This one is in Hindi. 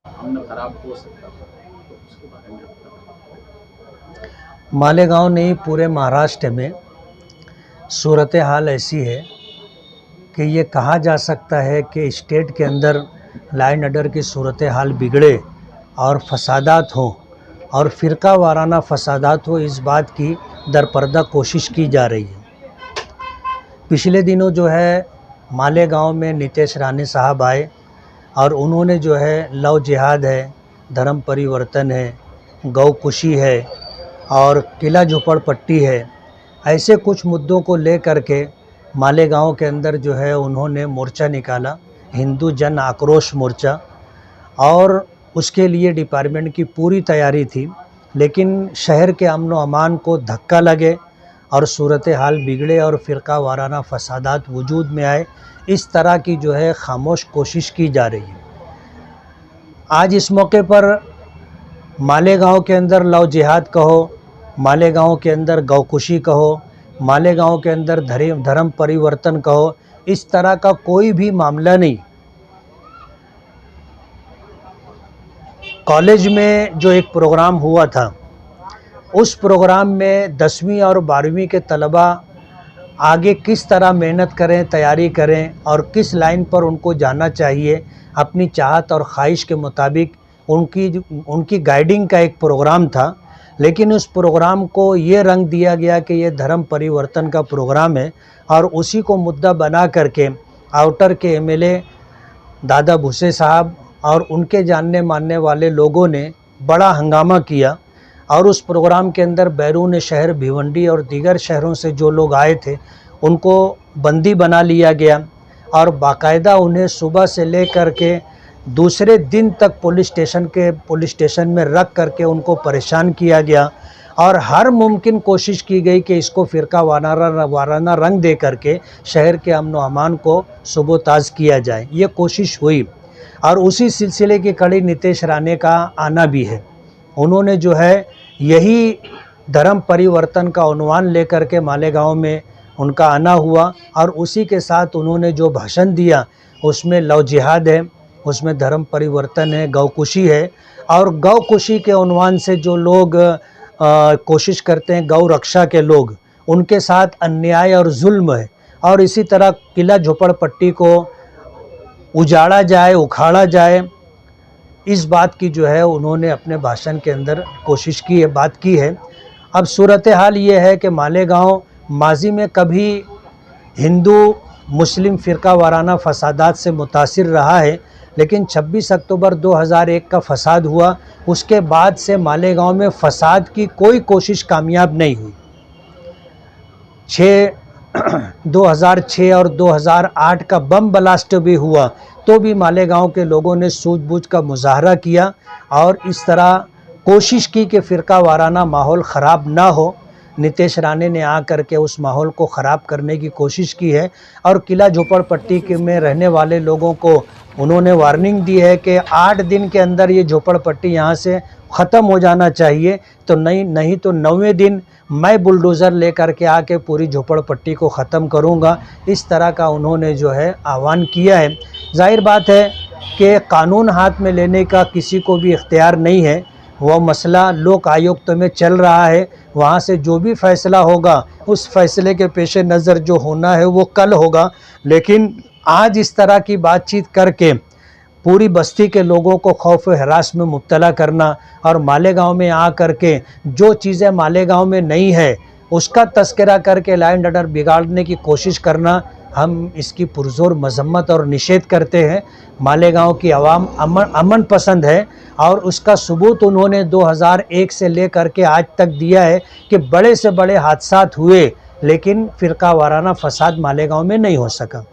अमन खराब हो सकता था, तो उसके बारे में आपका बताइए। मालेगांव नहीं, पूरे महाराष्ट्र में सूरत हाल ऐसी है कि ये कहा जा सकता है कि स्टेट के अंदर लाइन ऑर्डर की सूरत हाल बिगड़े और फसादात हों और फ़िरका वाराना फसादात हो, इस बात की दरपर्दा कोशिश की जा रही है। पिछले दिनों जो है मालेगांव में नीतेश राणे साहब आए और उन्होंने जो है लव जिहाद है, धर्म परिवर्तन है, गौकुशी है और किला झोपड़पट्टी है, ऐसे कुछ मुद्दों को ले करके मालेगांव के अंदर जो है उन्होंने मोर्चा निकाला, हिंदू जन आक्रोश मोर्चा। और उसके लिए डिपार्टमेंट की पूरी तैयारी थी, लेकिन शहर के अमन व अमान को धक्का लगे और सूरत हाल बिगड़े और फ़िरका वाराना फसादात वजूद में आए, इस तरह की जो है खामोश कोशिश की जा रही है। आज इस मौके पर मालेगांव के अंदर लव जिहाद कहो, मालेगांव के अंदर गौकुशी कहो, मालेगांव के अंदर धर्म परिवर्तन कहो, इस तरह का कोई भी मामला नहीं। कॉलेज में जो एक प्रोग्राम हुआ था, उस प्रोग्राम में 10वीं और 12वीं के तलबा आगे किस तरह मेहनत करें, तैयारी करें और किस लाइन पर उनको जाना चाहिए, अपनी चाहत और ख्वाहिश के मुताबिक उनकी गाइडिंग का एक प्रोग्राम था। लेकिन उस प्रोग्राम को ये रंग दिया गया कि ये धर्म परिवर्तन का प्रोग्राम है और उसी को मुद्दा बना करके आउटर के एमएलए दादा भूसे साहब और उनके जानने मानने वाले लोगों ने बड़ा हंगामा किया। और उस प्रोग्राम के अंदर बैरून शहर, भिवंडी और दीगर शहरों से जो लोग आए थे उनको बंदी बना लिया गया और बाकायदा उन्हें सुबह से ले कर के दूसरे दिन तक पुलिस स्टेशन में रख करके उनको परेशान किया गया और हर मुमकिन कोशिश की गई कि इसको फ़िरका वाराना रंग दे करके शहर के अमन व अमान को सुबोताज किया जाए। ये कोशिश हुई और उसी सिलसिले की कड़ी नीतेश राणे का आना भी है। उन्होंने जो है यही धर्म परिवर्तन का उन्वान लेकर के मालेगांव में उनका आना हुआ और उसी के साथ उन्होंने जो भाषण दिया उसमें लव जिहाद है, उसमें धर्म परिवर्तन है, गौकुशी है और गौकुशी के उन्वान से जो लोग कोशिश करते हैं गौ रक्षा के लोग, उनके साथ अन्याय और जुल्म है। और इसी तरह किला झोपड़पट्टी को उजाड़ा जाए, उखाड़ा जाए, इस बात की जो है उन्होंने अपने भाषण के अंदर कोशिश की है, बात की है। अब सूरत हाल ये है कि मालेगांव माजी में कभी हिंदू मुस्लिम फ़िरका वाराना फसादात से मुतासिर रहा है, लेकिन 26 अक्टूबर 2001 का फसाद हुआ, उसके बाद से मालेगांव में फसाद की कोई कोशिश कामयाब नहीं हुई। 2006 और 2008 का बम ब्लास्ट भी हुआ तो भी मालेगांव के लोगों ने सूझबूझ का मुजाहरा किया और इस तरह कोशिश की कि फ़िरका वाराना माहौल ख़राब ना हो। नीतेश राणे ने आकर के उस माहौल को ख़राब करने की कोशिश की है और किला झोपड़पट्टी के में रहने वाले लोगों को उन्होंने वार्निंग दी है कि 8 दिन के अंदर ये झोपड़पट्टी यहाँ से ख़त्म हो जाना चाहिए, तो नहीं तो 9वें दिन मैं बुलडोज़र लेकर के आके पूरी झोपड़पट्टी को ख़त्म करूँगा। इस तरह का उन्होंने जो है आह्वान किया है। जाहिर बात है कि कानून हाथ में लेने का किसी को भी इख्तियार नहीं है, वह मसला लोक आयुक्त में चल रहा है, वहाँ से जो भी फ़ैसला होगा उस फैसले के पेश नज़र जो होना है वो कल होगा। लेकिन आज इस तरह की बातचीत करके पूरी बस्ती के लोगों को खौफ व हरास में मुब्तला करना और मालेगांव में आ करके जो चीज़ें मालेगांव में नहीं है उसका तस्करा करके लाइन ऑर्डर बिगाड़ने की कोशिश करना, हम इसकी पुरजोर मजम्मत और निषेध करते हैं। मालेगांव की आवाम अमन पसंद है और उसका सबूत उन्होंने 2001 से लेकर के आज तक दिया है कि बड़े से बड़े हादसात हुए लेकिन फ़िरका वाराना फसाद मालेगांव में नहीं हो सका।